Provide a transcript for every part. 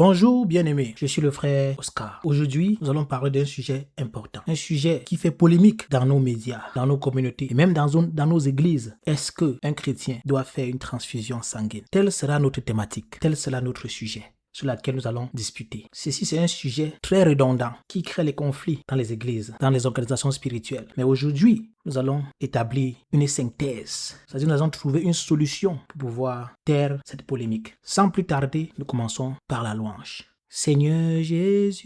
Bonjour bien-aimés, je suis le frère Oscar. Aujourd'hui, nous allons parler d'un sujet important. Un sujet qui fait polémique dans nos médias, dans nos communautés et même dans nos églises. Est-ce qu'un chrétien doit faire une transfusion sanguine? Telle sera notre thématique, tel sera notre sujet sur laquelle nous allons discuter. Ceci, c'est un sujet très redondant qui crée les conflits dans les églises, dans les organisations spirituelles. Mais aujourd'hui, nous allons établir une synthèse. C'est-à-dire nous allons trouver une solution pour pouvoir taire cette polémique. Sans plus tarder, nous commençons par la louange. Seigneur Jésus,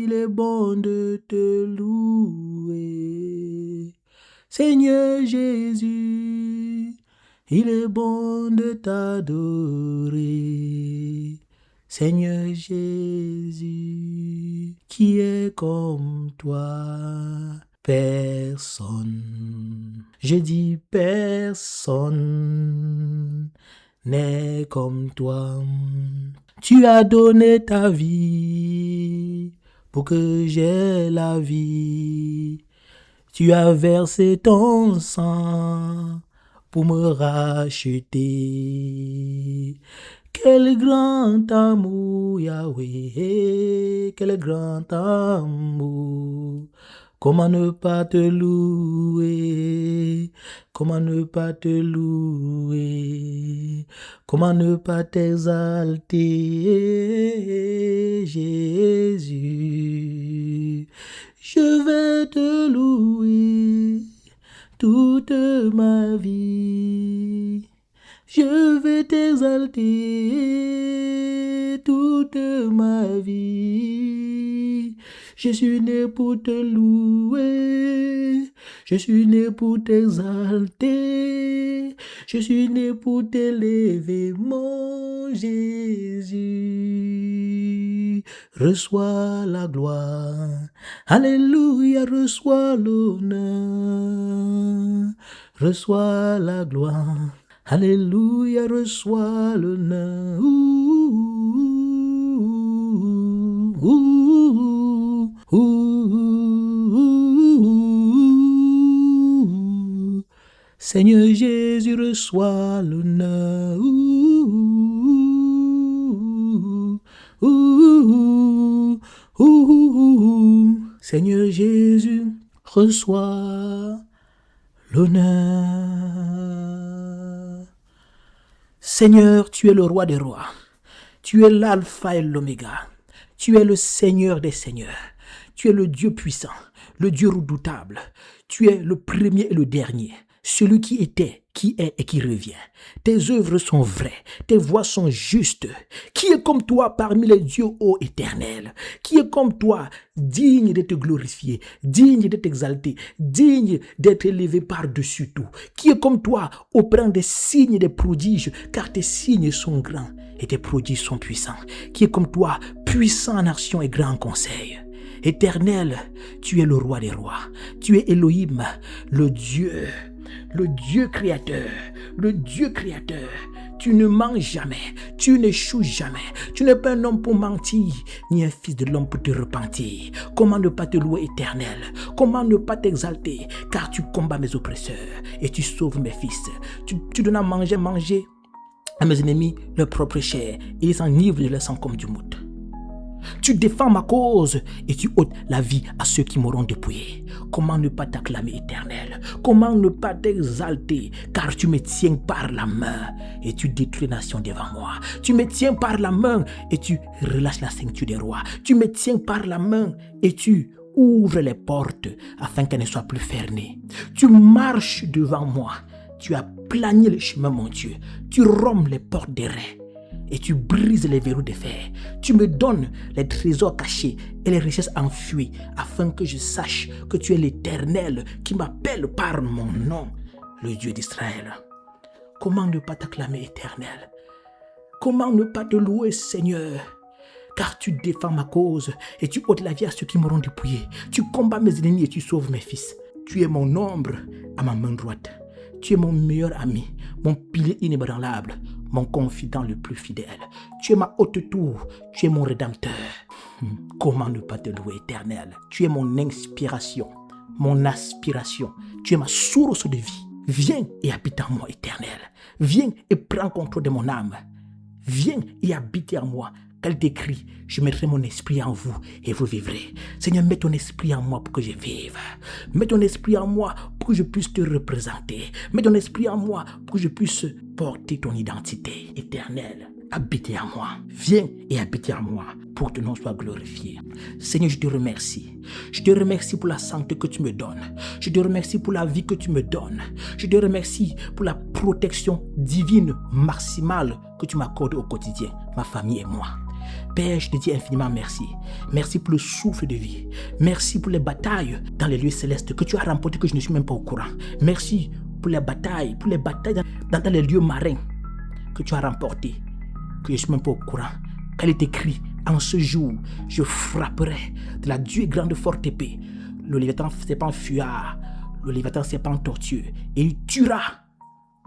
il est bon de te louer. Seigneur Jésus, il est bon de t'adorer. Seigneur Jésus, qui est comme toi? Personne, je dis personne n'est comme toi. Tu as donné ta vie pour que j'aie la vie. Tu as versé ton sang pour me racheter. Quel grand amour, Yahweh, quel grand amour. Comment ne pas te louer? Comment ne pas te louer? Comment ne pas t'exalter, Jésus? Je vais te louer toute ma vie. Je vais t'exalter toute ma vie. Je suis né pour te louer. Je suis né pour t'exalter. Je suis né pour t'élever, mon Jésus. Reçois la gloire. Alléluia, reçois l'honneur. Reçois la gloire. Alléluia, reçois l'honneur. Seigneur Jésus, reçois l'honneur. Seigneur Jésus, reçois l'honneur. Seigneur, tu es le roi des rois. Tu es l'alpha et l'oméga. Tu es le Seigneur des seigneurs. Tu es le Dieu puissant, le Dieu redoutable. Tu es le premier et le dernier, celui qui était, qui est et qui revient. Tes œuvres sont vraies, tes voies sont justes. Qui est comme toi parmi les dieux, ô Éternel? Qui est comme toi, digne de te glorifier, digne de t'exalter, digne d'être élevé par-dessus tout? Qui est comme toi, auprès des signes et des prodiges, car tes signes sont grands et tes prodiges sont puissants? Qui est comme toi, puissant en action et grand en conseil? Éternel, tu es le roi des rois. Tu es Elohim, le Dieu créateur, le Dieu créateur. Tu ne mens jamais, tu n'échoues jamais. Tu n'es pas un homme pour mentir, ni un fils de l'homme pour te repentir. Comment ne pas te louer, Éternel? Comment ne pas t'exalter? Car tu combats mes oppresseurs et tu sauves mes fils. Tu donnes à manger à mes ennemis leur propre chair et ils s'enivrent de leur sang comme du mout. Tu défends ma cause et tu ôtes la vie à ceux qui m'auront dépouillé. Comment ne pas t'acclamer, Éternel? Comment ne pas t'exalter? Car tu me tiens par la main et tu détruis les nations devant moi. Tu me tiens par la main et tu relâches la ceinture des rois. Tu me tiens par la main et tu ouvres les portes afin qu'elles ne soient plus fermées. Tu marches devant moi. Tu as plané le chemin, mon Dieu. Tu romps les portes des reins et tu brises les verrous de fer. Tu me donnes les trésors cachés et les richesses enfuies, afin que je sache que tu es l'Éternel qui m'appelle par mon nom, le Dieu d'Israël. Comment ne pas t'acclamer, Éternel? Comment ne pas te louer, Seigneur? Car tu défends ma cause et tu ôtes la vie à ceux qui m'auront dépouillé. Tu combats mes ennemis et tu sauves mes fils. Tu es mon ombre à ma main droite. Tu es mon meilleur ami, mon pilier inébranlable, mon confident le plus fidèle. Tu es ma haute tour, tu es mon rédempteur. Comment ne pas te louer, Éternel? Tu es mon inspiration, mon aspiration. Tu es ma source de vie. Viens et habite en moi, Éternel. Viens et prends contrôle de mon âme. viens et habite en moi. Qu'elle t'écrit, je mettrai mon esprit en vous et vous vivrez. Seigneur, mets ton esprit en moi pour que je vive. Mets ton esprit en moi pour que je puisse te représenter. Mets ton esprit en moi pour que je puisse porter ton identité éternelle. Habite en moi. Viens et habite en moi pour que ton nom soit glorifié. Seigneur, je te remercie. Je te remercie pour la santé que tu me donnes. Je te remercie pour la vie que tu me donnes. Je te remercie pour la protection divine maximale que tu m'accordes au quotidien, ma famille et moi. Père, je te dis infiniment merci. Merci pour le souffle de vie. Merci pour les batailles dans les lieux célestes que tu as remportées que je ne suis même pas au courant. Merci pour les batailles dans les lieux marins que tu as remportées que je ne suis même pas au courant. Qu'elle est écrit, en ce jour, je frapperai de la dure et grande forte épée le léviathan serpent fuyard, le léviathan serpent tortueux, et il tuera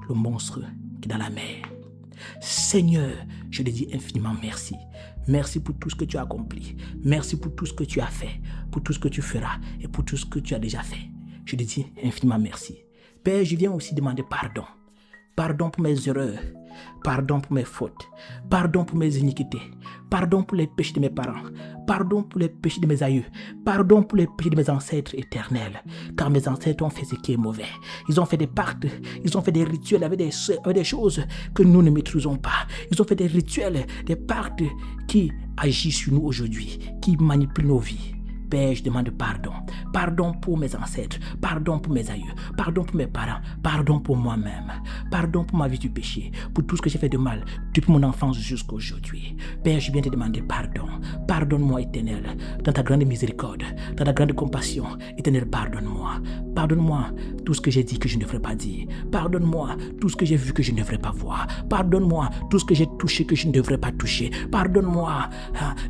le monstre qui est dans la mer. Seigneur, je te dis infiniment merci. Merci pour tout ce que tu as accompli. Merci pour tout ce que tu as fait, pour tout ce que tu feras et pour tout ce que tu as déjà fait. Je te dis infiniment merci. Père, je viens aussi demander pardon. Pardon pour mes erreurs. Pardon pour mes fautes. Pardon pour mes iniquités. Pardon pour les péchés de mes parents. Pardon pour les péchés de mes aïeux. Pardon pour les péchés de mes ancêtres éternels. Car mes ancêtres ont fait ce qui est mauvais. Ils ont fait des pactes. Ils ont fait des rituels avec des choses que nous ne maîtrisons pas. Ils ont fait des rituels, des pactes qui agissent sur nous aujourd'hui, qui manipulent nos vies. Père, je demande pardon. Pardon pour mes ancêtres. Pardon pour mes aïeux. Pardon pour mes parents. Pardon pour moi-même. Pardon pour ma vie du péché. Pour tout ce que j'ai fait de mal depuis mon enfance jusqu'à aujourd'hui. Père, je viens te demander pardon. Pardonne-moi, Éternel. Dans ta grande miséricorde, dans ta grande compassion, Éternel, pardonne-moi. Pardonne-moi tout ce que j'ai dit que je ne devrais pas dire. Pardonne-moi tout ce que j'ai vu que je ne devrais pas voir. Pardonne-moi tout ce que j'ai touché que je ne devrais pas toucher. Pardonne-moi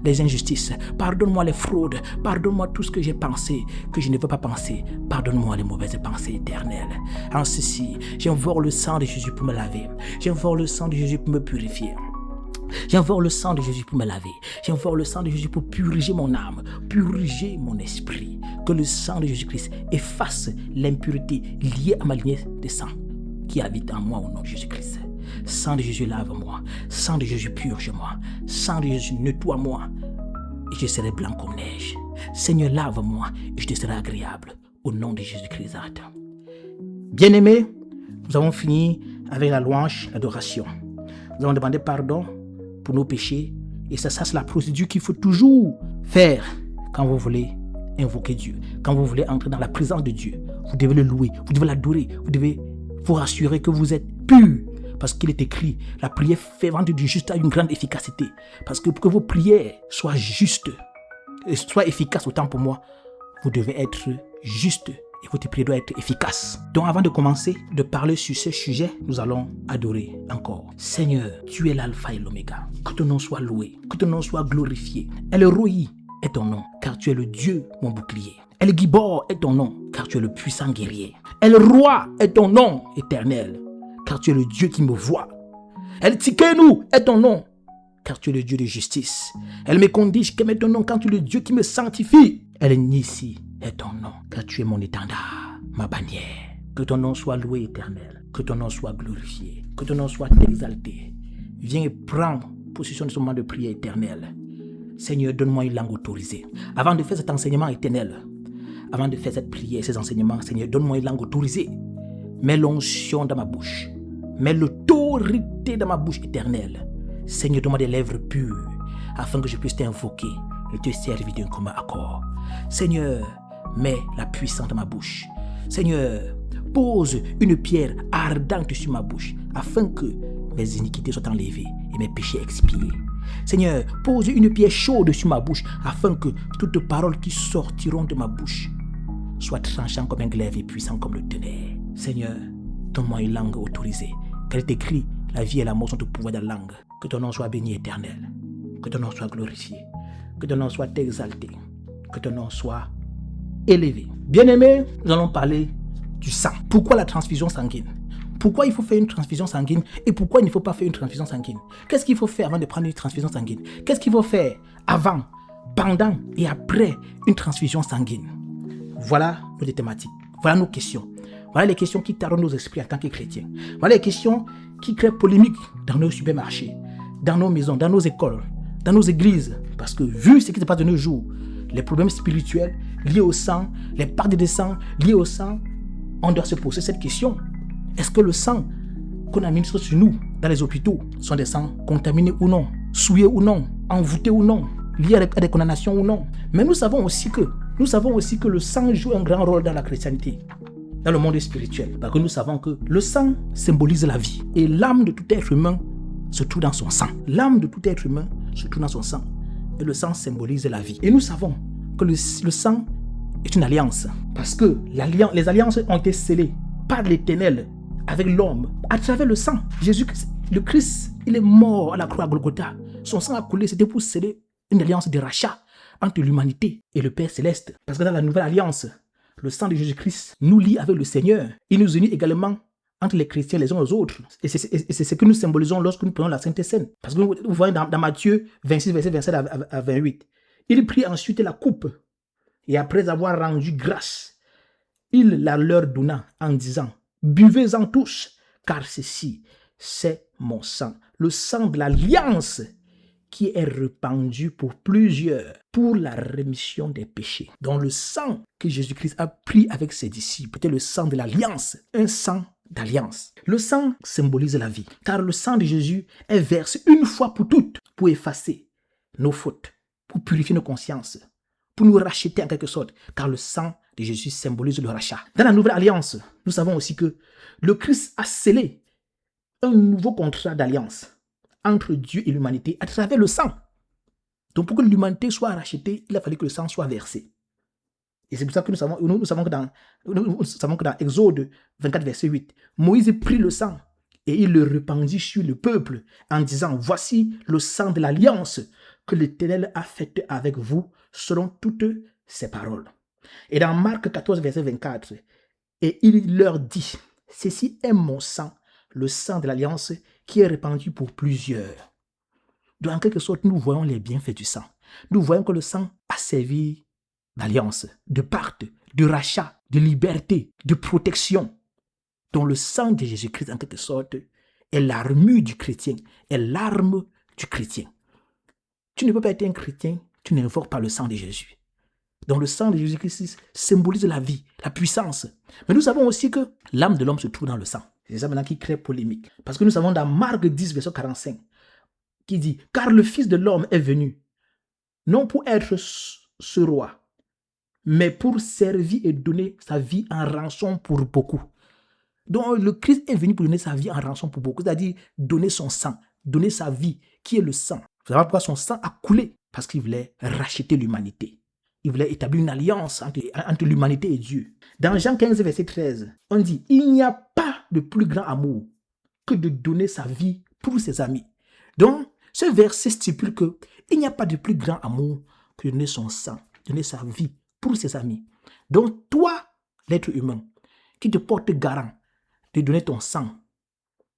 les injustices. Pardonne-moi les fraudes. Pardonne-moi tout ce que j'ai pensé, que je ne veux pas penser. Pardonne-moi les mauvaises pensées éternelles. En ceci, j'invoque le sang de Jésus pour me laver. J'invoque le sang de Jésus pour me purifier. J'invoque le sang de Jésus pour me laver. J'invoque le sang de Jésus pour purifier mon âme, purifier mon esprit. Que le sang de Jésus-Christ efface l'impureté liée à ma lignée de sang qui habite en moi au nom de Jésus-Christ. Sang de Jésus, lave-moi. Sang de Jésus, purge-moi. Sang de Jésus, nettoie-moi. Et je serai blanc comme neige. Seigneur, lave-moi et je te serai agréable. Au nom de Jésus-Christ. Bien-aimés, nous avons fini avec la louange, l'adoration. Nous avons demandé pardon pour nos péchés. Et ça c'est la procédure qu'il faut toujours faire quand vous voulez invoquer Dieu. Quand vous voulez entrer dans la présence de Dieu. Vous devez le louer, vous devez l'adorer, vous devez vous rassurer que vous êtes pur. Parce qu'il est écrit, la prière fervente du juste a une grande efficacité. Parce que pour que vos prières soient justes, et soient efficaces autant pour moi, vous devez être juste et votre prière doit être efficace. Donc avant de commencer de parler sur ce sujet, nous allons adorer encore. Seigneur, tu es l'alpha et l'oméga. Que ton nom soit loué, que ton nom soit glorifié. El Roi est ton nom, car tu es le Dieu, mon bouclier. El Gibor est ton nom, car tu es le puissant guerrier. El Roi est ton nom, éternel, car tu es le Dieu qui me voit. El Tikenu est ton nom, car tu es le Dieu de justice. El Mekondish est ton nom, car tu es le Dieu qui me sanctifie. El Nissi est ton nom, car tu es mon étendard, ma bannière. Que ton nom soit loué, éternel. Que ton nom soit glorifié. Que ton nom soit exalté. Viens et prends possession de ce moment de prière éternelle. Seigneur, donne-moi une langue autorisée. Avant de faire cet enseignement éternel, avant de faire cette prière, ces enseignements, Seigneur, donne-moi une langue autorisée. Mets l'onction dans ma bouche. Mets l'autorité dans ma bouche éternelle. Seigneur, donne-moi des lèvres pures, afin que je puisse t'invoquer et te servir d'un commun accord. Seigneur, mets la puissance dans ma bouche. Seigneur, pose une pierre ardente sur ma bouche, afin que mes iniquités soient enlevées et mes péchés expiés. Seigneur, pose une pierre chaude sur ma bouche, afin que toutes paroles qui sortiront de ma bouche soient tranchantes comme un glaive et puissantes comme le tonnerre. Seigneur, donne-moi une langue autorisée, car il est écrit, la vie et la mort sont au pouvoir de la langue. Que ton nom soit béni éternel, que ton nom soit glorifié, que ton nom soit exalté, que ton nom soit élevé. Bien-aimés, nous allons parler du sang. Pourquoi la transfusion sanguine? Pourquoi il faut faire une transfusion sanguine et pourquoi il ne faut pas faire une transfusion sanguine? Qu'est-ce qu'il faut faire avant de prendre une transfusion sanguine? Qu'est-ce qu'il faut faire avant, pendant et après une transfusion sanguine? Voilà nos thématiques, voilà nos questions. Voilà les questions qui tardent nos esprits en tant que chrétiens. Voilà les questions qui créent polémique dans nos supermarchés, dans nos maisons, dans nos écoles, dans nos églises. Parce que vu ce qui se passe de nos jours, les problèmes spirituels liés au sang, les pertes de sang liées au sang, on doit se poser cette question. Est-ce que le sang qu'on administre sur nous dans les hôpitaux sont des sangs contaminés ou non, souillés ou non, envoûtés ou non, liés à des condamnations ou non? Mais nous savons aussi que le sang joue un grand rôle dans la chrétienté, dans le monde spirituel. Parce que nous savons que le sang symbolise la vie. Et l'âme de tout être humain se trouve dans son sang. L'âme de tout être humain se trouve dans son sang. Et le sang symbolise la vie. Et nous savons que le sang est une alliance. Parce que les alliances ont été scellées par l'Éternel avec l'homme à travers le sang. Jésus-Christ, le Christ, il est mort à la croix à Golgotha. Son sang a coulé, c'était pour sceller une alliance de rachat entre l'humanité et le Père Céleste. Parce que dans la nouvelle alliance, le sang de Jésus-Christ nous lie avec le Seigneur. Il nous unit également entre les chrétiens les uns aux autres. Et c'est ce que nous symbolisons lorsque nous prenons la Sainte Seine. Parce que vous voyez dans Matthieu 26, verset 27 à 28, il prit ensuite la coupe et après avoir rendu grâce, il la leur donna en disant, buvez-en tous, car ceci, c'est mon sang, le sang de l'alliance qui est répandu pour plusieurs pour la rémission des péchés. Donc le sang que Jésus-Christ a pris avec ses disciples était le sang de l'alliance, un sang d'alliance. Le sang symbolise la vie, car le sang de Jésus est versé une fois pour toutes pour effacer nos fautes, pour purifier nos consciences, pour nous racheter en quelque sorte, car le sang de Jésus symbolise le rachat. Dans la nouvelle alliance, nous savons aussi que le Christ a scellé un nouveau contrat d'alliance entre Dieu et l'humanité à travers le sang. Donc pour que l'humanité soit rachetée, il a fallu que le sang soit versé. Et c'est pour ça que nous savons que dans Exode 24, verset 8, Moïse prit le sang et il le répandit sur le peuple en disant, voici le sang de l'alliance que l'Éternel a faite avec vous selon toutes ses paroles. Et dans Marc 14, verset 24, et il leur dit, ceci est mon sang, le sang de l'alliance qui est répandu pour plusieurs. Donc en quelque sorte, nous voyons les bienfaits du sang. Nous voyons que le sang a servi d'alliance, de pacte, de rachat, de liberté, de protection. Donc le sang de Jésus-Christ, en quelque sorte, est l'armure du chrétien, est l'arme du chrétien. Tu ne peux pas être un chrétien, tu n'invoques pas le sang de Jésus. Donc le sang de Jésus-Christ symbolise la vie, la puissance. Mais nous savons aussi que l'âme de l'homme se trouve dans le sang. C'est ça maintenant qui crée polémique. Parce que nous savons dans Marc 10, verset 45, qui dit, car le Fils de l'homme est venu, non pour être ce roi, mais pour servir et donner sa vie en rançon pour beaucoup. Donc le Christ est venu pour donner sa vie en rançon pour beaucoup, c'est-à-dire donner son sang, donner sa vie, qui est le sang. Vous savez pourquoi son sang a coulé? Parce qu'il voulait racheter l'humanité. Il voulait établir une alliance entre l'humanité et Dieu. Dans Jean 15, verset 13, on dit, il n'y a pas de plus grand amour que de donner sa vie pour ses amis. Donc, ce verset stipule qu'il n'y a pas de plus grand amour que de donner son sang, donner sa vie pour ses amis. Donc, toi, l'être humain, qui te porte garant de donner ton sang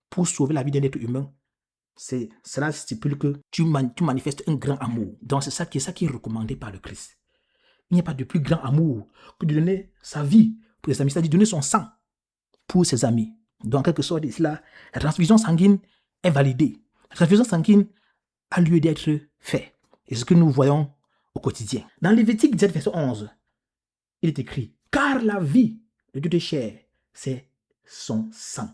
pour sauver la vie d'un être humain, cela stipule que tu manifestes un grand amour. Donc, c'est ça qui est recommandé par le Christ. Il n'y a pas de plus grand amour que de donner sa vie pour ses amis, c'est-à-dire donner son sang pour ses amis. Donc, en quelque sorte, la transfusion sanguine est validée. La transfusion sanguine a lieu d'être faite. Et c'est ce que nous voyons au quotidien. Dans Lévitique 17, verset 11, il est écrit, car la vie de toute chair, c'est son sang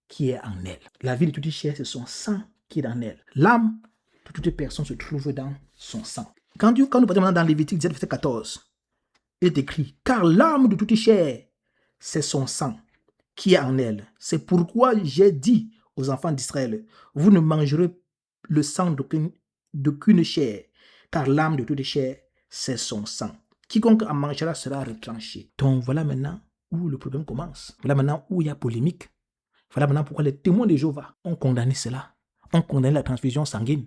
qui est en elle. La vie de toute chair, c'est son sang qui est en elle. L'âme de toute personne se trouve dans son sang. Quand nous partons maintenant dans Lévitique 17, verset 14, il est écrit, car l'âme de toute chair, c'est son sang qui est en elle. C'est pourquoi j'ai dit aux enfants d'Israël, vous ne mangerez le sang d'aucune chair, car l'âme de toute chair, c'est son sang. Quiconque en mangera sera retranché. Donc voilà maintenant où le problème commence. Voilà maintenant où il y a polémique. Voilà maintenant pourquoi les témoins de Jéhovah ont condamné cela. Ont condamné la transfusion sanguine.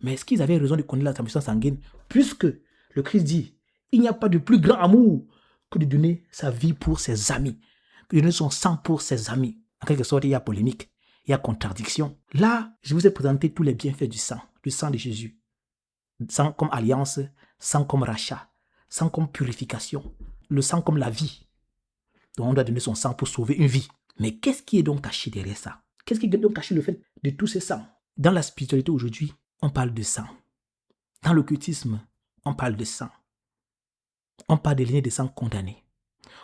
Mais est-ce qu'ils avaient raison de condamner la transfusion sanguine? Puisque le Christ dit, il n'y a pas de plus grand amour que de donner sa vie pour ses amis, que de donner son sang pour ses amis. En quelque sorte, il y a polémique, il y a contradiction. Là, je vous ai présenté tous les bienfaits du sang de Jésus. Sang comme alliance, sang comme rachat, sang comme purification, le sang comme la vie. Donc on doit donner son sang pour sauver une vie. Mais qu'est-ce qui est donc caché derrière ça? Qu'est-ce qui est donc caché le fait de tous ces sangs? Dans la spiritualité aujourd'hui, on parle de sang. Dans l'occultisme, on parle de sang. On parle des lignées de sang condamnées.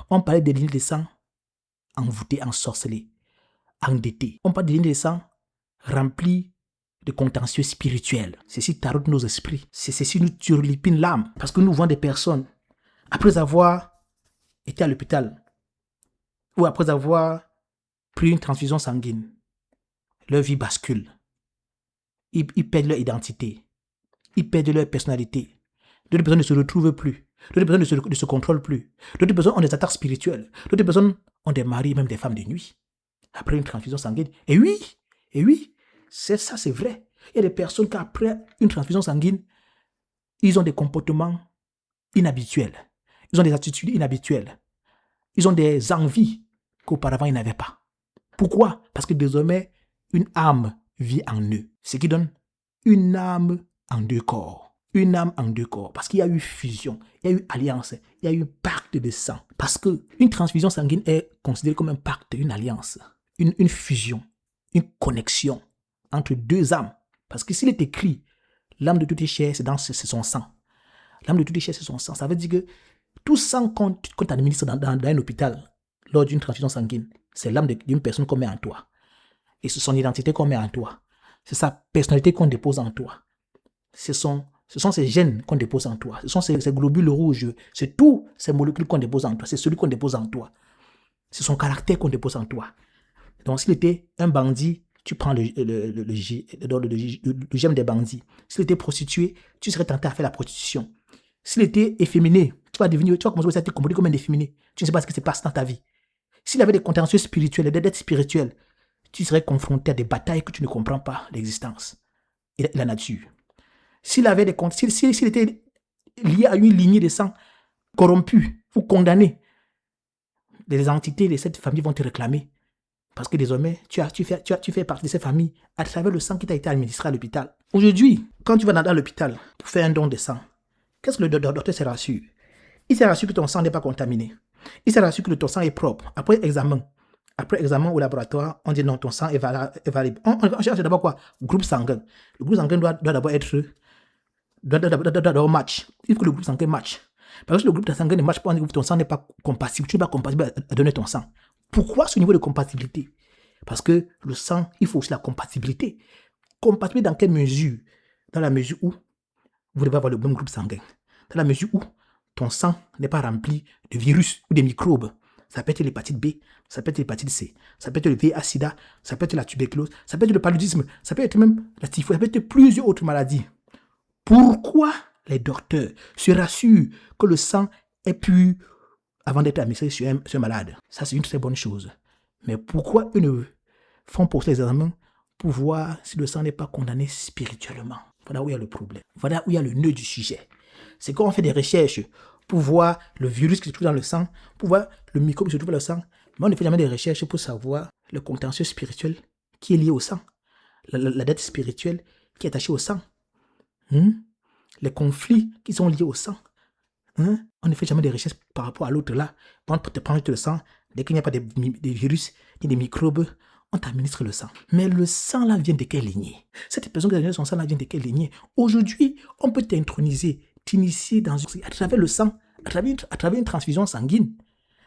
On parle des lignées de sang envoûtées, ensorcelées, endettées. On parle des lignées de sang remplies de contentieux spirituels. Ceci taraude nos esprits. Ceci nous turlupine l'âme. Parce que nous voyons des personnes, après avoir été à l'hôpital, ou après avoir pris une transfusion sanguine, leur vie bascule. Ils perdent leur identité. Ils perdent leur personnalité. D'autres personnes ne se retrouvent plus. D'autres personnes ne se contrôlent plus. D'autres personnes ont des attaques spirituelles. D'autres personnes ont des maris, même des femmes de nuit. Après une transfusion sanguine. Et oui, c'est vrai. Il y a des personnes qui, après une transfusion sanguine, ils ont des comportements inhabituels. Ils ont des attitudes inhabituelles. Ils ont des envies qu'auparavant ils n'avaient pas. Pourquoi? Parce que désormais, une âme vit en eux. Ce qui donne une âme en deux corps. Une âme en deux corps. Parce qu'il y a eu fusion, il y a eu alliance, il y a eu pacte de sang. Parce qu'une transfusion sanguine est considérée comme un pacte, une alliance, une fusion, une connexion entre deux âmes. Parce que s'il est écrit, l'âme de toute chair, c'est son sang. L'âme de toute chair, c'est son sang. Ça veut dire que tout sang qu'on t'administre dans un hôpital, lors d'une transfusion sanguine, c'est l'âme d'une personne qu'on met en toi. Et c'est son identité qu'on met en toi. C'est sa personnalité qu'on dépose en toi. Ce sont ces gènes qu'on dépose en toi. Ce sont ces globules rouges. C'est tous ces molécules qu'on dépose en toi. C'est celui qu'on dépose en toi. C'est son caractère qu'on dépose en toi. Donc, s'il était un bandit, tu prends le gemme des bandits. S'il était prostitué, tu serais tenté à faire la prostitution. S'il était efféminé, tu vas commencer à te comporter comme un efféminé. Tu ne sais pas ce qui se passe dans ta vie. S'il avait des contentieux spirituels, des dettes spirituelles, tu serais confronté à des batailles que tu ne comprends pas, l'existence et la nature. S'il était lié à une lignée de sang corrompue ou condamnée, les entités de cette famille vont te réclamer. Parce que désormais, tu fais partie de cette famille à travers le sang qui t'a été administré à l'hôpital. Aujourd'hui, quand tu vas dans l'hôpital pour faire un don de sang, qu'est-ce que le docteur se rassure? Il se rassure que ton sang n'est pas contaminé. Il se rassure que ton sang est propre. Après examen au laboratoire, on dit non, ton sang est valide. On cherche d'abord quoi? Groupe sanguin. Le groupe sanguin doit d'abord être match. Il faut que le groupe sanguin match. Parce que si le groupe sanguin ne match pas, ton sang n'est pas compatible. Tu n'es pas compatible à donner ton sang. Pourquoi ce niveau de compatibilité? Parce que le sang, il faut aussi la compatibilité. Compatibilité dans quelle mesure? Dans la mesure où vous devez avoir le même groupe sanguin. Dans la mesure où ton sang n'est pas rempli de virus ou de microbes. Ça peut être l'hépatite B, ça peut être l'hépatite C, ça peut être le VIH-Sida, ça peut être la tuberculose, ça peut être le paludisme, ça peut être même la typhose, ça peut être plusieurs autres maladies. Pourquoi les docteurs se rassurent que le sang est pur avant d'être administré sur un malade? Ça, c'est une très bonne chose. Mais pourquoi ils ne font pour les examens pour voir si le sang n'est pas condamné spirituellement? Voilà où il y a le problème. Voilà où il y a le nœud du sujet. C'est quand on fait des recherches pour voir le virus qui se trouve dans le sang, pour voir le microbe qui se trouve dans le sang, mais on ne fait jamais des recherches pour savoir le contentieux spirituel qui est lié au sang, la dette spirituelle qui est attachée au sang, les conflits qui sont liés au sang. On ne fait jamais des recherches par rapport à l'autre là. Pour te prendre le sang, dès qu'il n'y a pas de virus ni des microbes, on t'administre le sang. Mais le sang là vient de quelle lignée? Cette personne qui a donné son sang là vient de quelle lignée? Aujourd'hui, on peut t'introniser, t'initier à travers le sang, à travers une transfusion sanguine,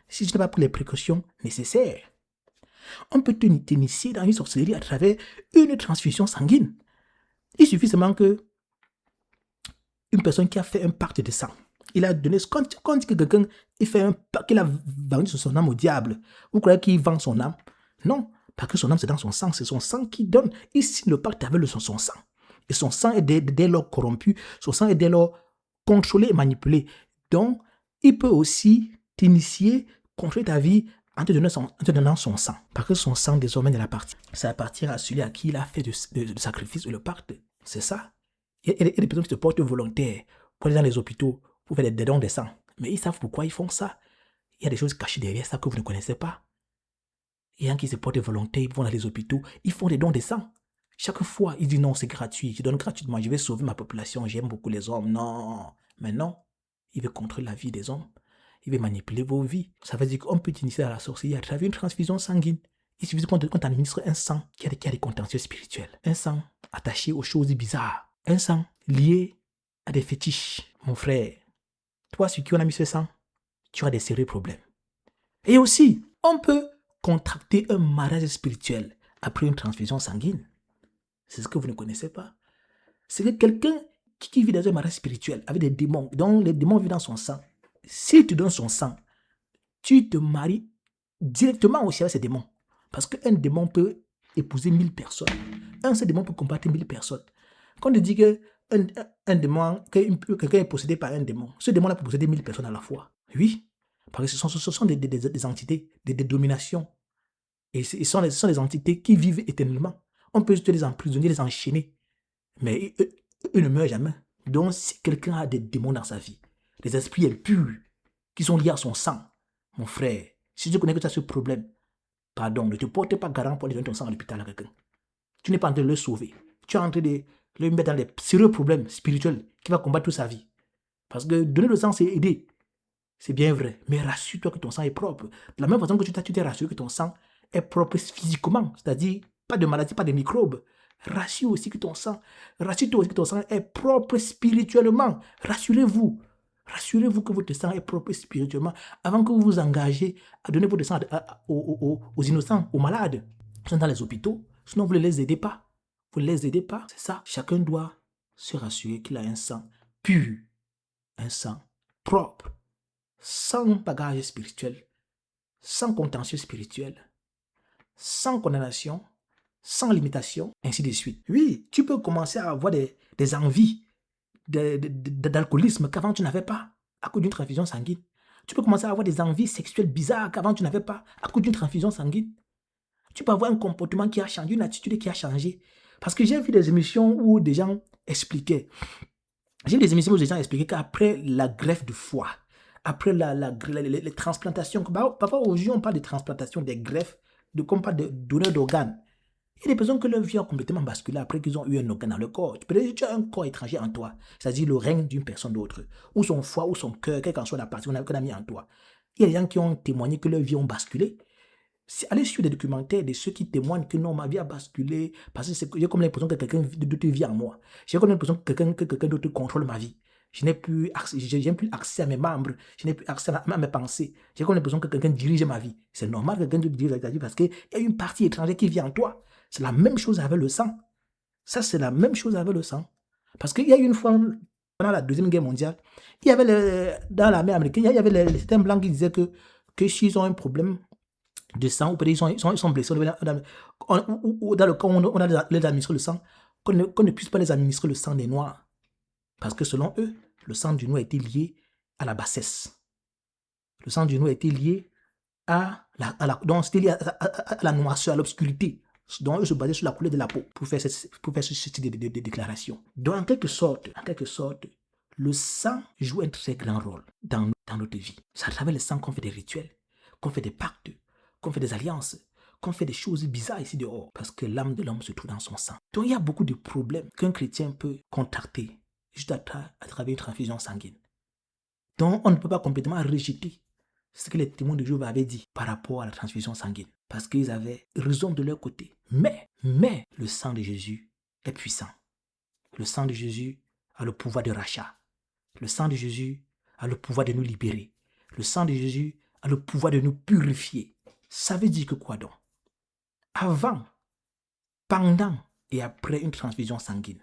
si tu n'as pas pris les précautions nécessaires. On peut t'initier dans une sorcellerie à travers une transfusion sanguine. Il suffit seulement que une personne qui a fait un pacte de sang, il a donné, quand quelqu'un fait un pacte, qu'il a vendu son âme au diable, vous croyez qu'il vend son âme? Non, parce que son âme c'est dans son sang, c'est son sang qui donne. Il signe le pacte avec son sang. Et son sang est dès lors corrompu, son sang est dès lors contrôlé et manipulé. Donc, il peut aussi t'initier, contrôler ta vie en te donnant son sang. Parce que son sang désormais ça appartient à celui à qui il a fait de sacrifice ou le pacte. C'est ça. Il y a des personnes qui se portent volontaires pour aller dans les hôpitaux, pour faire des dons de sang. Mais ils savent pourquoi ils font ça. Il y a des choses cachées derrière ça que vous ne connaissez pas. Il y a un qui se portent volontaires, ils vont dans les hôpitaux, ils font des dons de sang. Chaque fois, ils disent non, c'est gratuit, je donne gratuitement, je vais sauver ma population, j'aime beaucoup les hommes. Non, mais non, il veut contrôler la vie des hommes. Il veut manipuler vos vies. Ça veut dire qu'on peut initier à la sorcellerie à travers une transfusion sanguine. Il suffit qu'on t'administre un sang qui a des contentieux spirituels. Un sang attaché aux choses bizarres. Un sang lié à des fétiches. Mon frère, toi, sur qui on a mis ce sang, tu as des sérieux problèmes. Et aussi, on peut contracter un mariage spirituel après une transfusion sanguine. C'est ce que vous ne connaissez pas. C'est que quelqu'un qui vit dans un mariage spirituel avec des démons, dont les démons vivent dans son sang, s'il te donne son sang, tu te maries directement aussi avec ces démons. Parce qu'un démon peut épouser 1000 personnes. Un seul démon peut combattre 1000 personnes. Quand on dit que quelqu'un est possédé par un démon, ce démon-là peut posséder 1000 personnes à la fois. Oui, parce que ce sont des entités, des dominations. Et ce sont des entités qui vivent éternellement. On peut juste les emprisonner, les enchaîner. Mais eux ne meurent jamais. Donc, si quelqu'un a des démons dans sa vie, des esprits impurs qui sont liés à son sang, mon frère, si tu connais que tu as ce problème, pardon, ne te porte pas garant pour aller donner ton sang à l'hôpital à quelqu'un. Tu n'es pas en train de le sauver. Tu es en train de le mettre dans des sérieux problèmes spirituels qui va combattre toute sa vie. Parce que donner le sang, c'est aider. C'est bien vrai. Mais rassure-toi que ton sang est propre. De la même façon que tu t'es rassuré que ton sang est propre physiquement, c'est-à-dire pas de maladie, pas de microbes. Rassure-toi aussi que ton sang est propre spirituellement. Rassurez-vous. Rassurez-vous que votre sang est propre spirituellement avant que vous vous engagez à donner votre sang aux innocents, aux malades. Ils sont dans les hôpitaux. Sinon, vous ne les aidez pas. Vous ne les aidez pas. C'est ça. Chacun doit se rassurer qu'il a un sang pur, un sang propre, sans bagage spirituel, sans contentieux spirituel, sans condamnation, sans limitation, ainsi de suite. Oui, tu peux commencer à avoir des envies d'alcoolisme qu'avant tu n'avais pas à cause d'une transfusion sanguine. Tu peux commencer à avoir des envies sexuelles bizarres qu'avant tu n'avais pas à cause d'une transfusion sanguine. Tu peux avoir un comportement qui a changé, une attitude qui a changé. Parce que j'ai vu des émissions où des gens expliquaient. J'ai vu des émissions où des gens expliquaient qu'après la greffe de foie, après les transplantations, parfois aujourd'hui on parle de transplantation, des greffes, comme on parle de donneur d'organes. Il y a des personnes que leur vie a complètement basculé après qu'ils ont eu un organe dans le corps. Peut-être que tu as un corps étranger en toi, c'est-à-dire le règne d'une personne d'autre, ou son foie, ou son cœur, quelle qu'en soit la partie qu'on a mis en toi. Il y a des gens qui ont témoigné que leur vie ont basculé. Allez sur des documentaires de ceux qui témoignent que non, ma vie a basculé, parce que j'ai comme l'impression que quelqu'un d'autre vit en moi. J'ai comme l'impression que quelqu'un d'autre contrôle ma vie. Je n'ai plus accès à mes membres, je n'ai plus accès à mes pensées. J'ai comme l'impression que quelqu'un dirige ma vie. C'est normal que quelqu'un d'autre dirige ta vie parce qu'il y a une partie étrangère qui vit en toi. C'est la même chose avec le sang. Ça, c'est la même chose avec le sang. Parce qu'il y a une fois, pendant la Deuxième Guerre mondiale, il y avait dans l'armée américaine, il y avait certains blancs qui disaient que s'ils ont un problème de sang, ou peut-être ils sont blessés, ou dans le cas où on a les administrer le sang, qu'on ne puisse pas les administrer le sang des Noirs. Parce que selon eux, le sang du noir était lié à la bassesse. Le sang du noir était lié donc c'était lié à la noirceur, à l'obscurité. Donc eux se basaient sur la couleur de la peau pour faire ce type de déclaration. Donc en quelque sorte, le sang joue un très grand rôle dans notre vie. C'est à travers le sang qu'on fait des rituels, qu'on fait des pactes, qu'on fait des alliances, qu'on fait des choses bizarres ici dehors, parce que l'âme de l'homme se trouve dans son sang. Donc il y a beaucoup de problèmes qu'un chrétien peut contracter juste à travers une transfusion sanguine. Donc on ne peut pas complètement rejeter ce que les témoins de Jéhovah avaient dit par rapport à la transfusion sanguine, parce qu'ils avaient raison de leur côté. Mais le sang de Jésus est puissant. Le sang de Jésus a le pouvoir de rachat. Le sang de Jésus a le pouvoir de nous libérer. Le sang de Jésus a le pouvoir de nous purifier. Ça veut dire que quoi donc? Avant, pendant et après une transfusion sanguine,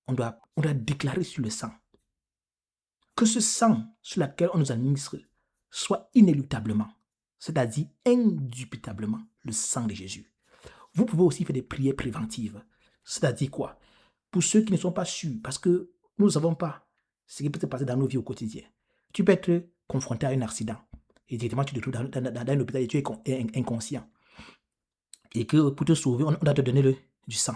on doit déclarer sur le sang que ce sang sur lequel on nous administre soit inéluctablement, c'est-à-dire indubitablement, le sang de Jésus. Vous pouvez aussi faire des prières préventives. C'est-à-dire quoi? Pour ceux qui ne sont pas sûrs, parce que nous ne savons pas ce qui peut se passer dans nos vies au quotidien. Tu peux être confronté à un accident et directement tu te trouves dans un hôpital et tu es inconscient. Et que pour te sauver, on doit te donner du sang.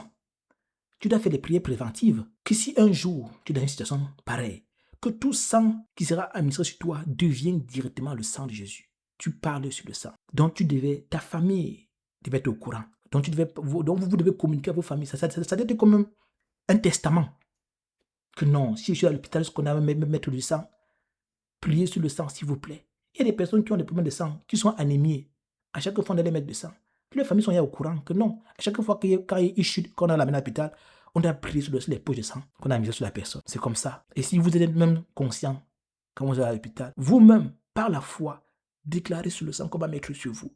Tu dois faire des prières préventives. Que si un jour tu es dans une situation pareille, que tout sang qui sera administré sur toi devienne directement le sang de Jésus. Tu parles sur le sang. Donc ta famille devait être au courant. Donc vous devez communiquer à vos familles. Ça doit être comme un testament. Que non, si je suis à l'hôpital, ce qu'on a mettre du sang, priez sur le sang, s'il vous plaît. Il y a des personnes qui ont des problèmes de sang, qui sont anémiées. À chaque fois, on doit les mettre du sang. Les familles sont au courant que non. À chaque fois quand il chute, qu'on a l'amené à l'hôpital, on doit prier sur les poches de sang qu'on a mis sur la personne. C'est comme ça. Et si vous êtes même conscient, quand vous êtes à l'hôpital, vous-même, par la foi, déclarez sur le sang qu'on va mettre sur vous.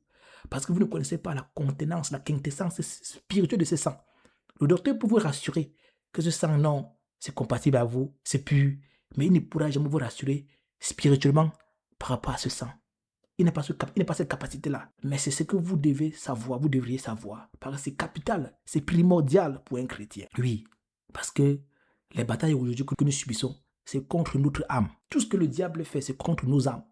Parce que vous ne connaissez pas la contenance, la quintessence spirituelle de ce sang. Le docteur peut vous rassurer que ce sang, non, c'est compatible à vous, c'est pur. Mais il ne pourra jamais vous rassurer spirituellement par rapport à ce sang. Il n'a pas cette capacité-là. Mais c'est ce que vous devez savoir, vous devriez savoir. Parce que c'est capital, c'est primordial pour un chrétien. Oui, parce que les batailles aujourd'hui que nous subissons, c'est contre notre âme. Tout ce que le diable fait, c'est contre nos âmes.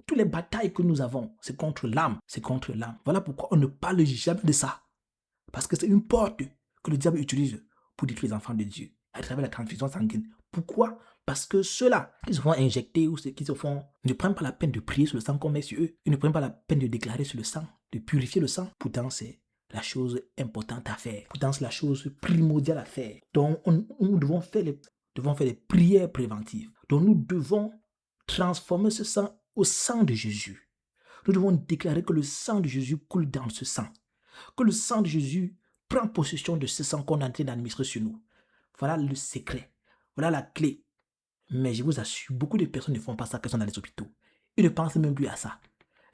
Toutes les batailles que nous avons, c'est contre l'âme. C'est contre l'âme. Voilà pourquoi on ne parle jamais de ça. Parce que c'est une porte que le diable utilise pour détruire les enfants de Dieu à travers la transfusion sanguine. Pourquoi? Parce que ceux-là qui se font injecter ou ceux qui se font ne prennent pas la peine de prier sur le sang qu'on met sur eux. Ils ne prennent pas la peine de déclarer sur le sang, de purifier le sang. Pourtant, c'est la chose importante à faire. Pourtant, c'est la chose primordiale à faire. Donc, nous devons faire des prières préventives. Donc, nous devons transformer ce sang au sang de Jésus. Nous devons déclarer que le sang de Jésus coule dans ce sang. Que le sang de Jésus prend possession de ce sang qu'on est en train d'administrer sur nous. Voilà le secret. Voilà la clé. Mais je vous assure, beaucoup de personnes ne font pas ça quand ils sont dans les hôpitaux. Ils ne pensent même plus à ça.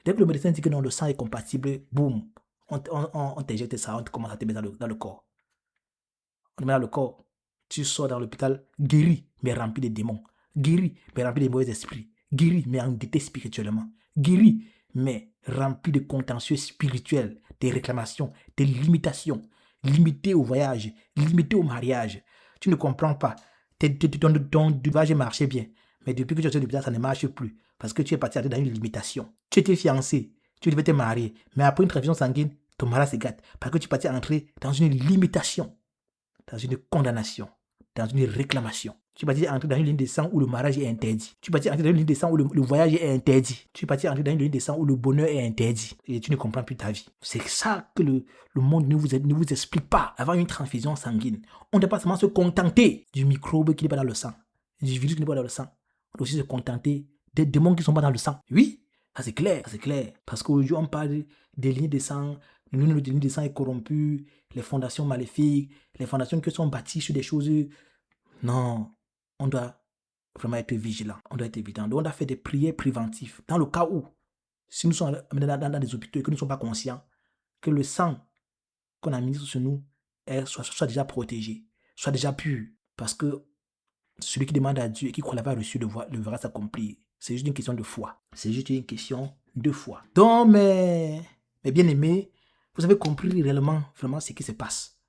Dès que le médecin dit que non, le sang est compatible, boum, on t'injecte ça, on commence à te mettre dans le corps. On te met dans le corps. Tu sors dans l'hôpital guéri, mais rempli de démons. Guéri, mais rempli de mauvais esprits. Guéri, mais endetté spirituellement. Guéri, mais rempli de contentieux spirituels, des réclamations, des limitations. Limité au voyage, limité au mariage. Tu ne comprends pas. Ton voyage marchait bien. Mais depuis que tu es sur l'hôpital, ça ne marche plus. Parce que tu es parti dans une limitation. Tu étais fiancé, tu devais te marier. Mais après une transfusion sanguine, ton mariage se gâte. Parce que tu es parti entrer dans une limitation, dans une condamnation, dans une réclamation. Tu es parti entrer dans une ligne de sang où le mariage est interdit. Tu es parti entrer dans une ligne de sang où le voyage est interdit. Tu es parti entrer dans une ligne de sang où le bonheur est interdit. Et tu ne comprends plus ta vie. C'est ça que le monde ne vous explique pas. Avant une transfusion sanguine, on ne doit pas seulement se contenter du microbe qui n'est pas dans le sang, du virus qui n'est pas dans le sang. On doit aussi se contenter des démons qui ne sont pas dans le sang. Oui, ça c'est clair, ça c'est clair. Parce qu'aujourd'hui, on parle des lignes de sang, l'une des lignes de sang est corrompue, les fondations maléfiques, les fondations qui sont bâties sur des choses. Non, on doit vraiment être vigilant. On doit être vigilant. Donc, on doit faire des prières préventives. Dans le cas où, si nous sommes dans des hôpitaux et que nous ne sommes pas conscients, que le sang qu'on a mis sur nous soit déjà protégé, soit déjà pur. Parce que celui qui demande à Dieu et qui croit l'avoir reçu le verra s'accomplir. C'est juste une question de foi. C'est juste une question de foi. Donc, mes bien-aimés, vous avez compris réellement, vraiment ce qui se passe.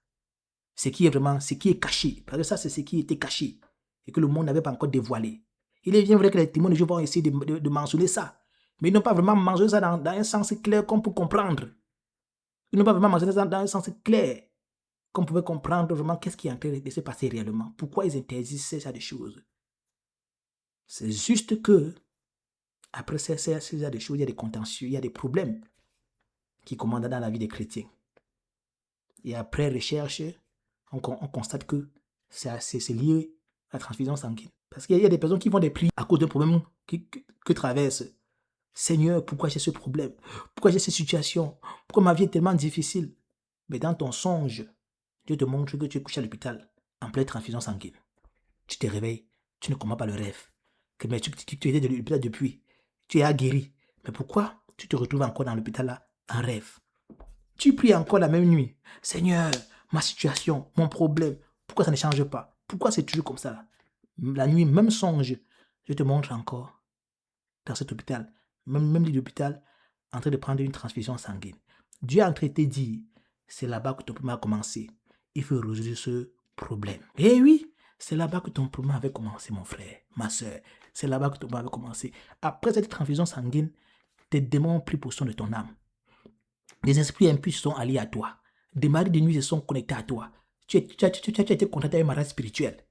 Ce qui est caché. Parce que ça, c'est ce qui était caché et que le monde n'avait pas encore dévoilé. Il est bien vrai que les témoins de Jéhovah vont essayer de mentionner ça. Mais ils n'ont pas vraiment mentionné ça dans un sens clair qu'on peut comprendre. Ils n'ont pas vraiment mentionné ça dans un sens clair qu'on pouvait comprendre vraiment qu'est-ce qui est en train de se passer réellement. Pourquoi ils interdisent ça des choses. C'est juste que après ces choses, il y a des contentieux, il y a des problèmes qui commandent dans la vie des chrétiens. Et après recherche, on constate que c'est lié à la transfusion sanguine. Parce qu'il y a des personnes qui font des prières à cause d'un problème que traversent. Seigneur, pourquoi j'ai ce problème? Pourquoi j'ai cette situation? Pourquoi ma vie est tellement difficile? Mais dans ton songe, Dieu te montre que tu es couché à l'hôpital en pleine transfusion sanguine. Tu te réveilles, tu ne comprends pas le rêve. Mais tu étais de l'hôpital depuis. Tu es guéri. Mais pourquoi tu te retrouves encore dans l'hôpital là en rêve? Tu pries encore la même nuit. Seigneur, ma situation, mon problème, pourquoi ça ne change pas? Pourquoi c'est toujours comme ça là? La nuit, même songe, je te montre encore dans cet hôpital, même lit d'hôpital, en train de prendre une transfusion sanguine. Dieu est en train de te dire, c'est là-bas que ton problème a commencé. Il faut résoudre ce problème. Et oui, c'est là-bas que ton problème avait commencé, mon frère, ma soeur. C'est là-bas que ton problème avait commencé. Après cette transfusion sanguine, tes démons ont pris possession de ton âme. Des esprits impurs sont alliés à toi. Des maris de nuit se sont connectés à toi. Tu as été contacté avec un mariage spirituel.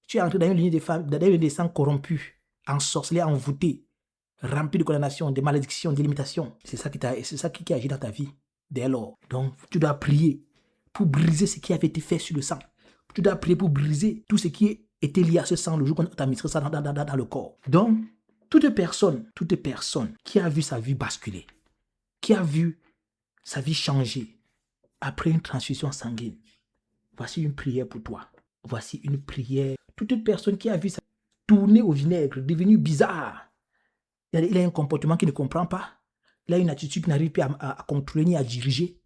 Tu es entré dans une ligne de femmes, dans une ligne de sang corrompus, ensorcelé, envoûté, rempli de condamnation, de malédictions, de limitations. C'est ça qui agit dans ta vie dès lors. Donc, tu dois prier pour briser ce qui avait été fait sur le sang. Tu dois prier pour briser tout ce qui était lié à ce sang le jour qu'on t'a mis ça dans le corps. Donc, toute personne qui a vu sa vie basculer, qui a vu sa vie changée après une transfusion sanguine, voici une prière pour toi. Voici une prière. Toute personne qui a vu ça tourner au vinaigre, devenu bizarre, il a un comportement qu'il ne comprend pas, il a une attitude qu'il n'arrive plus à contrôler ni à diriger.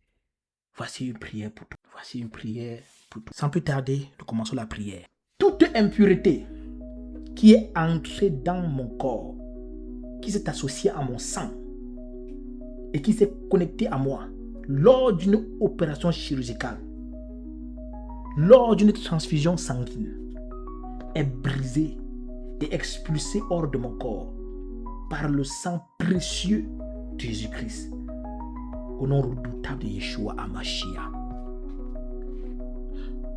Voici une prière pour toi. Voici une prière pour toi. Sans plus tarder, nous commençons la prière. Toute impureté qui est entrée dans mon corps, qui s'est associée à mon sang et qui s'est connectée à moi lors d'une opération chirurgicale, lors d'une transfusion sanguine, est brisée et expulsée hors de mon corps par le sang précieux de Jésus-Christ, au nom redoutable de Yeshua HaMashiach.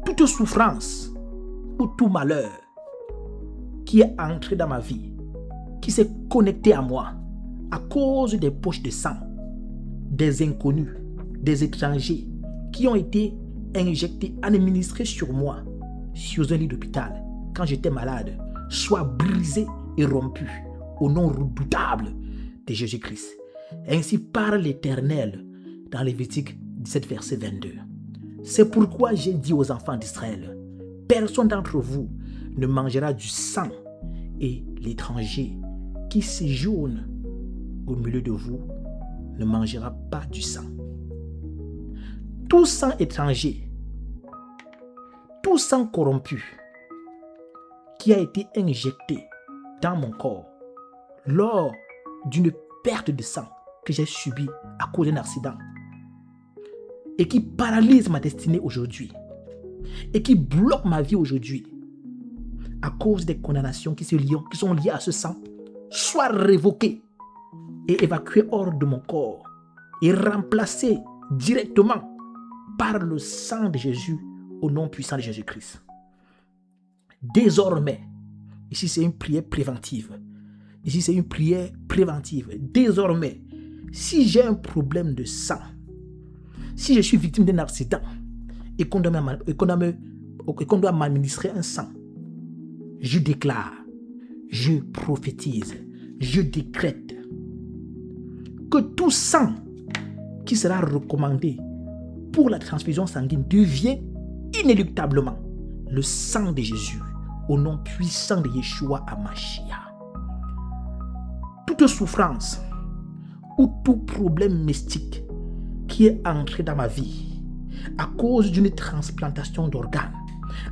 Toute souffrance ou tout malheur qui est entré dans ma vie, qui s'est connecté à moi à cause des poches de sang, des inconnus, des étrangers qui ont été injectés, administrés sur moi, sur un lit d'hôpital, quand j'étais malade, soit brisé et rompu au nom redoutable de Jésus-Christ. Ainsi parle l'Éternel dans Lévitique 17, verset 22. C'est pourquoi j'ai dit aux enfants d'Israël, personne d'entre vous ne mangera du sang, et l'étranger qui séjourne au milieu de vous ne mangera pas du sang. Tout sang étranger, tout sang corrompu qui a été injecté dans mon corps lors d'une perte de sang que j'ai subie à cause d'un accident et qui paralyse ma destinée aujourd'hui et qui bloque ma vie aujourd'hui à cause des condamnations qui sont liées à ce sang, soit révoqué et évacué hors de mon corps et remplacé directement par le sang de Jésus au nom puissant de Jésus-Christ. Désormais, ici c'est une prière préventive. Ici c'est une prière préventive. Désormais, si j'ai un problème de sang, si je suis victime d'un accident et qu'on doit m'administrer un sang, je déclare, je prophétise, je décrète que tout sang qui sera recommandé pour la transfusion sanguine devient inéluctablement le sang de Jésus au nom puissant de Yeshua HaMashiach. Toute souffrance ou tout problème mystique qui est entré dans ma vie à cause d'une transplantation d'organes,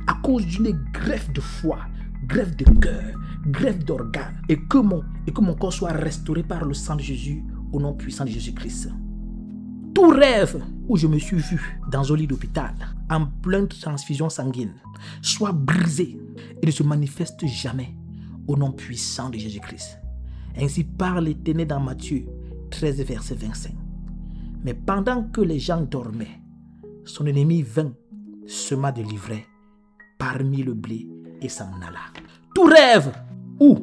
à cause d'une greffe de foie, greffe de cœur, greffe d'organes, et que mon corps soit restauré par le sang de Jésus au nom puissant de Jésus-Christ. Tout rêve où je me suis vu dans un lit d'hôpital en pleine transfusion sanguine soit brisé et ne se manifeste jamais au nom puissant de Jésus-Christ. Ainsi parle l'Éternel dans Matthieu 13, verset 25. Mais pendant que les gens dormaient, son ennemi vint, sema de l'ivraie parmi le blé et s'en alla. Tout rêve où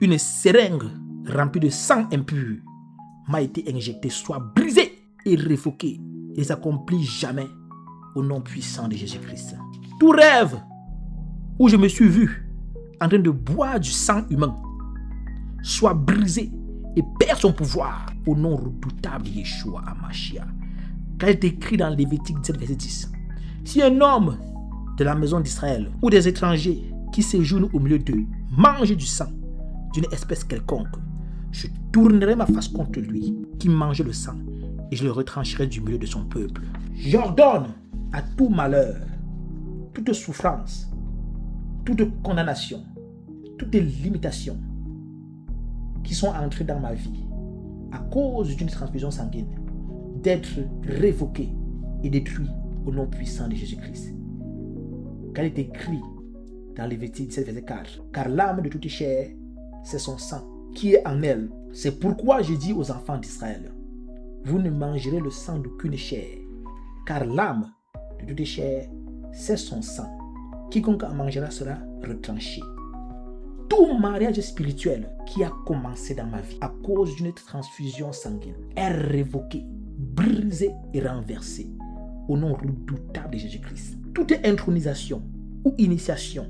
une seringue remplie de sang impur m'a été injectée soit brisée et révoquée et ne s'accomplit jamais au nom puissant de Jésus-Christ. Tout rêve où je me suis vu en train de boire du sang humain soit brisé et perd son pouvoir au nom redoutable de Yeshua HaMashiach. Car il est écrit dans Lévitique 17, verset 10. Si un homme de la maison d'Israël ou des étrangers qui séjournent au milieu d'eux mange du sang d'une espèce quelconque, je tournerai ma face contre lui qui mange le sang et je le retrancherai du milieu de son peuple. J'ordonne à tout malheur, toute souffrance, toute condamnation, toutes les limitations qui sont entrées dans ma vie à cause d'une transfusion sanguine d'être révoquées et détruites au nom puissant de Jésus-Christ. Car il est écrit dans Lévitique 17, verset 4, car l'âme de toute chair, c'est son sang qui est en elle. C'est pourquoi je dis aux enfants d'Israël, vous ne mangerez le sang d'aucune chair, car l'âme de toute chair, c'est son sang. Quiconque en mangera sera retranché. Tout mariage spirituel qui a commencé dans ma vie à cause d'une transfusion sanguine est révoqué, brisé et renversé au nom redoutable de Jésus-Christ. Toute intronisation ou initiation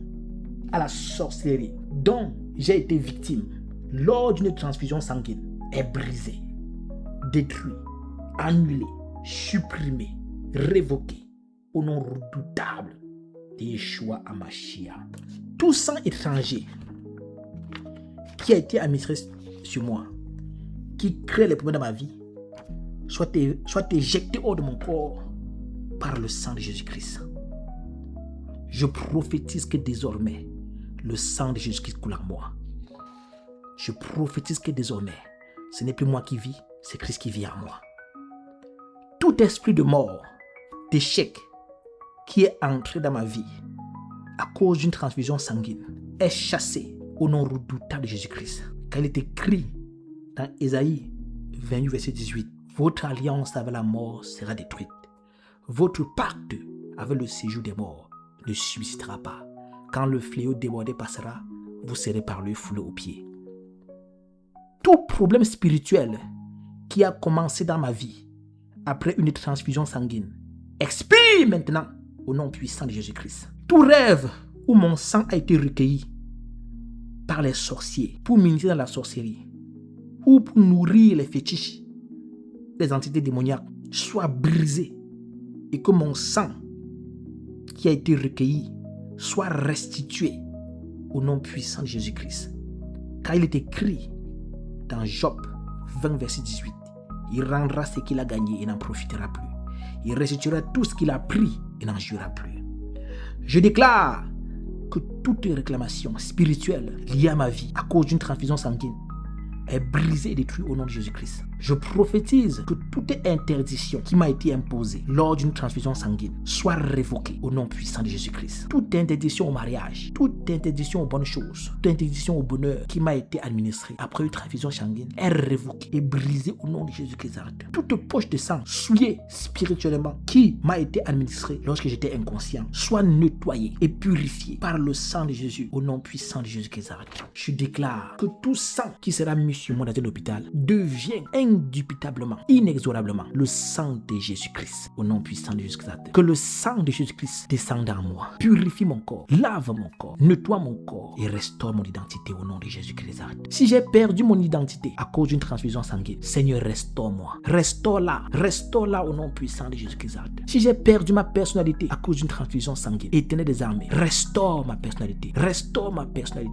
à la sorcellerie dont j'ai été victime lors d'une transfusion sanguine est brisée, détruite annulé, supprimé, révoqué au nom redoutable de Yeshua HaMashiach. Tout sang étranger qui a été administré sur moi, qui crée les problèmes dans ma vie, soit éjecté hors de mon corps par le sang de Jésus-Christ. Je prophétise que désormais, le sang de Jésus-Christ coule en moi. Je prophétise que désormais, ce n'est plus moi qui vis, c'est Christ qui vit en moi. Tout esprit de mort, d'échec, qui est entré dans ma vie à cause d'une transfusion sanguine, est chassé au nom redoutable de Jésus-Christ. Car il est écrit dans Ésaïe 28, verset 18, « Votre alliance avec la mort sera détruite. Votre pacte avec le séjour des morts ne subsistera pas. Quand le fléau débordé passera, vous serez par le foulé aux pieds. » Tout problème spirituel qui a commencé dans ma vie après une transfusion sanguine expire maintenant au nom puissant de Jésus-Christ. Tout rêve où mon sang a été recueilli par les sorciers pour ministrer dans la sorcellerie ou pour nourrir les fétiches, les entités démoniaques, soit brisé et que mon sang qui a été recueilli soit restitué au nom puissant de Jésus-Christ. Car il est écrit dans Job 20, verset 18, « Il rendra ce qu'il a gagné et n'en profitera plus. Il restituera tout ce qu'il a pris et n'en jouira plus. » Je déclare que toute réclamation spirituelle liée à ma vie à cause d'une transfusion sanguine est brisée et détruite au nom de Jésus-Christ. Je prophétise que toute interdiction qui m'a été imposée lors d'une transfusion sanguine soit révoquée au nom puissant de Jésus-Christ. Toute interdiction au mariage, toute interdiction aux bonnes choses, toute interdiction au bonheur qui m'a été administrée après une transfusion sanguine est révoquée et brisée au nom de Jésus-Christ. Toute poche de sang souillée spirituellement qui m'a été administrée lorsque j'étais inconscient soit nettoyée et purifiée par le sang de Jésus au nom puissant de Jésus-Christ. Je déclare que tout sang qui sera mis sur moi dans un hôpital devient indubitablement, inexorablement le sang de Jésus-Christ au nom puissant de Jésus-Christ. Que le sang de Jésus-Christ descende en moi, purifie mon corps, lave mon corps, nettoie mon corps et restaure mon identité au nom de Jésus-Christ. Si j'ai perdu mon identité à cause d'une transfusion sanguine, Seigneur, restaure-moi, restaure-la au nom puissant de Jésus-Christ. Si j'ai perdu ma personnalité à cause d'une transfusion sanguine, Éternel des armées, restaure ma personnalité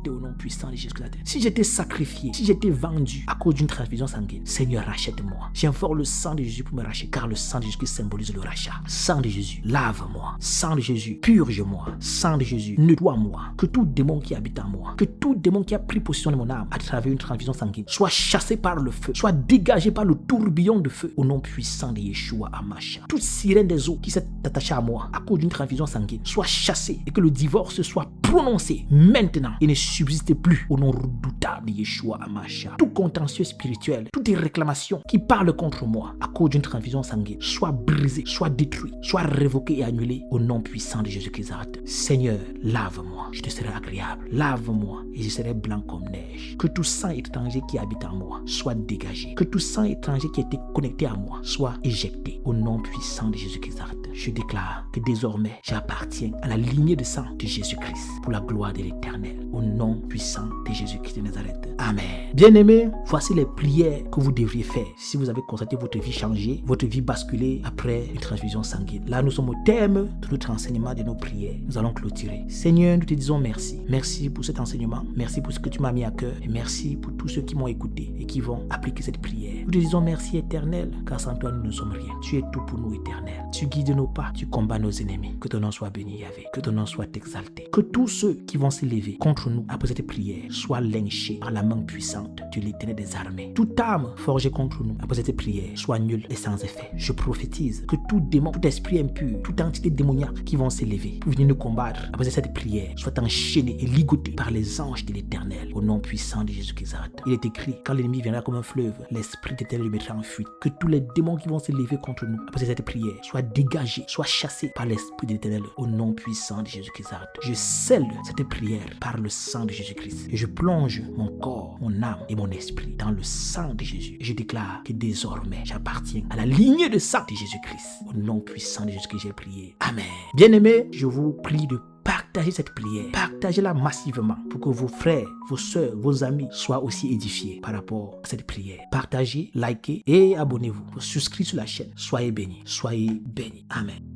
au nom puissant de Jésus-Christ. Si j'étais sacrifié, si j'étais vendu à cause d'une transfusion sanguine, Seigneur, rachète-moi. J'invoque le sang de Jésus pour me racheter, car le sang de Jésus symbolise le rachat. Sang de Jésus, lave-moi. Sang de Jésus, purge-moi. Sang de Jésus, nettoie-moi. Que tout démon qui habite en moi, que tout démon qui a pris possession de mon âme à travers une transfusion sanguine, soit chassé par le feu, soit dégagé par le tourbillon de feu, au nom puissant de Yeshua HaMashiach. Toute sirène des eaux qui s'est attachée à moi à cause d'une transfusion sanguine, soit chassée et que le divorce soit prononcé maintenant et ne subsiste plus au nom redoutable de Yeshua HaMashiach. Tout contentieux spirituel, toutes les réclamations qui parlent contre moi à cause d'une transfusion sanguine, soit brisées, soit détruites, soit révoquées et annulées au nom puissant de Jésus-Christ. Seigneur, lave-moi, je te serai agréable. Lave-moi et je serai blanc comme neige. Que tout sang étranger qui habite en moi soit dégagé. Que tout sang étranger qui était connecté à moi soit éjecté au nom puissant de Jésus-Christ. Je déclare que désormais j'appartiens à la lignée de sang de Jésus-Christ pour la gloire de l'Éternel. Au nom puissant de Jésus-Christ de Nazareth. Amen. Bien-aimés, voici les prières que vous devriez faire si vous avez constaté votre vie changer, votre vie basculer après une transfusion sanguine. Là, nous sommes au terme de notre enseignement, de nos prières. Nous allons clôturer. Seigneur, nous te disons merci. Merci pour cet enseignement. Merci pour ce que tu m'as mis à cœur. Et merci pour tous ceux qui m'ont écouté et qui vont appliquer cette prière. Nous te disons merci, Éternel, car sans toi, nous ne sommes rien. Tu es tout pour nous, Éternel. Tu guides nos pas, tu combats nos ennemis. Que ton nom soit béni, Yahvé. Que ton nom soit exalté. Que tous ceux qui vont s'élever contre nous après cette prière soient lynchés par la main puissante de l'Éternel des armées. Toute âme forgée contre nous après cette prière soit nulle et sans effet. Je prophétise que tout démon, tout esprit impur, toute entité démoniaque qui vont s'élever pour venir nous combattre après cette prière soit enchaîné et ligoté par les anges de l'Éternel au nom puissant de Jésus-Christ. Il est écrit, quand l'ennemi viendra comme un fleuve, l'esprit d'Éternel le mettra en fuite. Que tous les démons qui vont s'élever contre nous après cette prière soient dégagés, soient chassés par l'esprit de l'Éternel au nom puissant de Jésus-Christ. Je scelle cette prière par le sang de Jésus-Christ et je plonge mon corps, mon âme et mon esprit dans le sang de Jésus. Et je déclare que désormais j'appartiens à la lignée de sang de Jésus-Christ. Au nom puissant de Jésus-Christ, j'ai prié. Amen. Bien-aimés, je vous prie de partagez cette prière. Partagez-la massivement pour que vos frères, vos soeurs, vos amis soient aussi édifiés par rapport à cette prière. Partagez, likez et abonnez-vous. Souscrivez sur la chaîne. Soyez bénis. Soyez bénis. Amen.